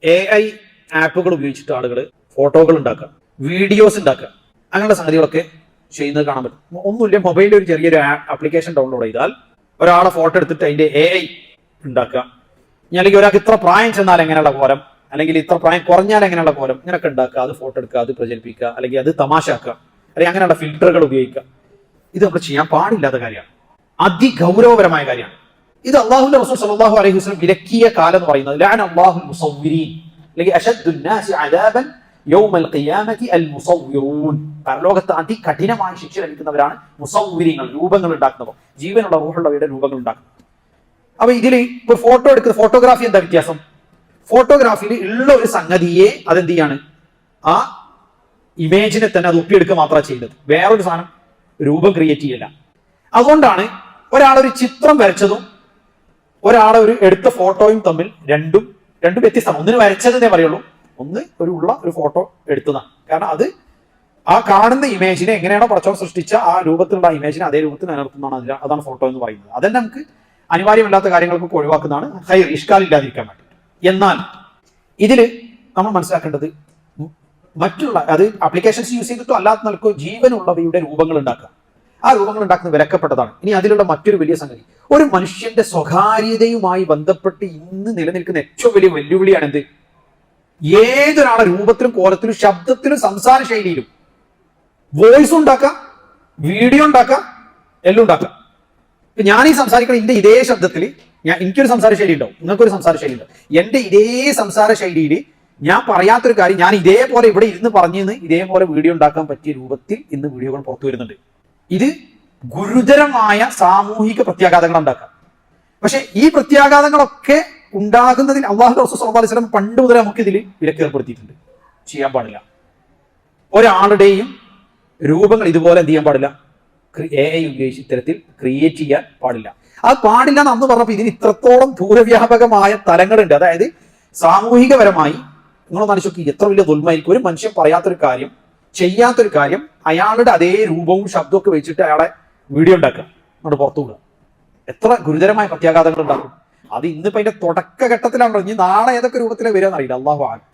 AI ആപ്പുകൾ ഉപയോഗിച്ചിട്ട് ആളുകൾ ഫോട്ടോകൾ ഉണ്ടാക്കുക, വീഡിയോസ് ഉണ്ടാക്കുക, അങ്ങനെയുള്ള സംഗതികളൊക്കെ ചെയ്യുന്നത് കാണാൻ പറ്റും. ഒന്നുമില്ല, മൊബൈലിൽ ഒരു ചെറിയൊരു ആപ്ലിക്കേഷൻ ഡൗൺലോഡ് ചെയ്താൽ ഒരാളെ ഫോട്ടോ എടുത്തിട്ട് അതിന്റെ AI ഉണ്ടാക്കുക, അല്ലെങ്കിൽ ഒരാൾക്ക് ഇത്ര പ്രായം ചെന്നാൽ എങ്ങനെയുള്ള കോലം, അല്ലെങ്കിൽ ഇത്ര പ്രായം കുറഞ്ഞാൽ എങ്ങനെയുള്ള കോലം, ഇങ്ങനെയൊക്കെ ഉണ്ടാക്കുക, അത് ഫോട്ടോ എടുക്കുക, അത് പ്രചരിപ്പിക്കുക, അല്ലെങ്കിൽ അത് തമാശാക്കുക, അല്ലെങ്കിൽ അങ്ങനെയുള്ള ഫിൽറ്ററുകൾ ഉപയോഗിക്കുക. ഇത് നമ്മൾ ചെയ്യാൻ പാടില്ലാത്ത കാര്യമാണ്, അതിഗൗരവപരമായ കാര്യമാണ്. ഇത് അള്ളാഹുവിന്റെ റസൂൽ സല്ലല്ലാഹു അലൈഹി വസല്ലം വിലക്കിയ കാലം എന്ന് പറയുന്നത് ലഅന അല്ലാഹുൽ മുസവ്വിരീൻ, അല്ലെങ്കിൽ അശദ്ദുൻ നാസി അദാബൻ യൗമൽ ഖിയാമത്തി അൽ മുസവ്വിറൂൻ. പരലോകത്ത് അതികഠിനമായ ശിക്ഷ ലഭിക്കുന്നവരാണ് മുസവ്വിരീങ്ങൾ, രൂപങ്ങൾ ഉണ്ടാക്കുന്നവർ, ജീവനുള്ള റൂഹുള്ളവയുടെ രൂപങ്ങൾ ഉണ്ടാക്കുന്നത്. അപ്പൊ ഇതിൽ ഇപ്പൊ ഫോട്ടോ എടുക്കുന്ന ഫോട്ടോഗ്രാഫി എന്താ വ്യത്യാസം? ഫോട്ടോഗ്രാഫിയിൽ ഉള്ള ഒരു സംഗതിയെ അതെന്ത് ചെയ്യാണ്, ആ ഇമേജിനെ തന്നെ അത് ഒപ്പിയെടുക്കുക മാത്രമാണ് ചെയ്യുന്നത്, വേറൊരു സാധനം രൂപം ക്രിയേറ്റ് ചെയ്യില്ല. അതുകൊണ്ടാണ് ഒരാളൊരു ചിത്രം വരച്ചതും ഒരാളെ ഒരു എടുത്ത ഫോട്ടോയും തമ്മിൽ രണ്ടും വ്യത്യസ്തമാണ്. ഒന്നിന് വരച്ചതെന്നേ പറയുള്ളൂ, ഒന്ന് ഒരു ഫോട്ടോ എടുത്തതാണ്. കാരണം അത് ആ കാണുന്ന ഇമേജിനെ എങ്ങനെയാണോ പടച്ചവൻ സൃഷ്ടിച്ച ആ രൂപത്തിലുള്ള ഇമേജിനെ അതേ രൂപത്തിൽ നിലനിർത്തുന്നതാണ്, അതാണ് ഫോട്ടോ എന്ന് പറയുന്നത്. അതെന്നെ നമുക്ക് അനിവാര്യമല്ലാത്ത കാര്യങ്ങൾക്കൊക്കെ ഒഴിവാക്കുന്നതാണ്, ഹൈർ ഇഷ്കാലില്ലാതിരിക്കാൻ വേണ്ടി. എന്നാൽ ഇതില് നമ്മൾ മനസ്സിലാക്കേണ്ടത് മറ്റുള്ള അത് ആപ്ലിക്കേഷൻസ് യൂസ് ചെയ്തിട്ടോ അല്ലാത്ത നിലക്കോ ജീവനുള്ളവയുടെ രൂപങ്ങൾ ഉണ്ടാക്കുക, ആ രൂപങ്ങൾ ഉണ്ടാക്കുന്നത് വിലക്കപ്പെട്ടതാണ്. ഇനി അതിലുള്ള മറ്റൊരു വലിയ സംഗതി, ഒരു മനുഷ്യന്റെ സ്വകാര്യതയുമായി ബന്ധപ്പെട്ട് ഇന്ന് നിലനിൽക്കുന്ന ഏറ്റവും വലിയ വെല്ലുവിളിയാണ് എന്ത്? ഏതൊരാളെ രൂപത്തിലും കോലത്തിലും ശബ്ദത്തിലും സംസാര ശൈലിയിലും വോയിസ് ഉണ്ടാക്കാം, വീഡിയോ ഉണ്ടാക്കാം, എല്ലാം ഉണ്ടാക്കാം. ഇപ്പൊ ഞാൻ ഈ സംസാരിക്കുന്ന എന്റെ ഇതേ ശബ്ദത്തിൽ എനിക്കൊരു സംസാര ശൈലി ഉണ്ടാവും, നിങ്ങൾക്കൊരു സംസാര ശൈലി ഉണ്ടാവും. എന്റെ ഇതേ സംസാര ശൈലിയിൽ ഞാൻ പറയാത്തൊരു കാര്യം ഞാൻ ഇതേപോലെ ഇവിടെ ഇരുന്ന് പറഞ്ഞെന്ന് ഇതേപോലെ വീഡിയോ ഉണ്ടാക്കാൻ പറ്റിയ രൂപത്തിൽ ഇന്ന് വീഡിയോകൾ പുറത്തു വരുന്നുണ്ട്. ഇത് ഗുരുതരമായ സാമൂഹിക പ്രത്യാഘാതങ്ങൾ ഉണ്ടാക്കാം. പക്ഷെ ഈ പ്രത്യാഘാതങ്ങളൊക്കെ ഉണ്ടാകുന്നതിൽ അല്ലാഹു റസൂൽ സ്വല്ലല്ലാഹു അലൈഹി വസല്ലം പണ്ട് മുതൽ നമുക്ക് ഇതിൽ വിലക്ക് ഏർപ്പെടുത്തിയിട്ടുണ്ട്. ചെയ്യാൻ പാടില്ല, ഒരാളുടെയും രൂപങ്ങൾ ഇതുപോലെ എന്ത് ചെയ്യാൻ പാടില്ല, AI ഉപയോഗിച്ച് ഇത്തരത്തിൽ ക്രിയേറ്റ് ചെയ്യാൻ പാടില്ല. അത് പാടില്ല എന്ന് അന്ന് പറഞ്ഞപ്പോൾ ഇതിന് ഇത്രത്തോളം ദൂരവ്യാപകമായ തലങ്ങളുണ്ട്. അതായത് സാമൂഹികപരമായി നിങ്ങളൊന്ന് ആലോചിച്ച് എത്ര വലിയ ദുൽമായിരിക്കും. ഒരു മനുഷ്യൻ പറയാത്തൊരു കാര്യം, ചെയ്യാത്തൊരു കാര്യം അയാളുടെ അതേ രൂപവും ശബ്ദവും ഒക്കെ വെച്ചിട്ട് അയാളെ വീഡിയോ ഉണ്ടാക്കുക, അങ്ങോട്ട് പുറത്തു വിടുക. എത്ര ഗുരുതരമായ പ്രത്യാഘാതങ്ങൾ ഉണ്ടാക്കും. അത് ഇന്നിപ്പോ അതിന്റെ തുടക്കഘട്ടത്തിലാണ്. ഇനി നാളെ ഏതൊക്കെ രൂപത്തിലാണ് വരിക എന്നറിയില്ല, അല്ലാഹു അഅലം.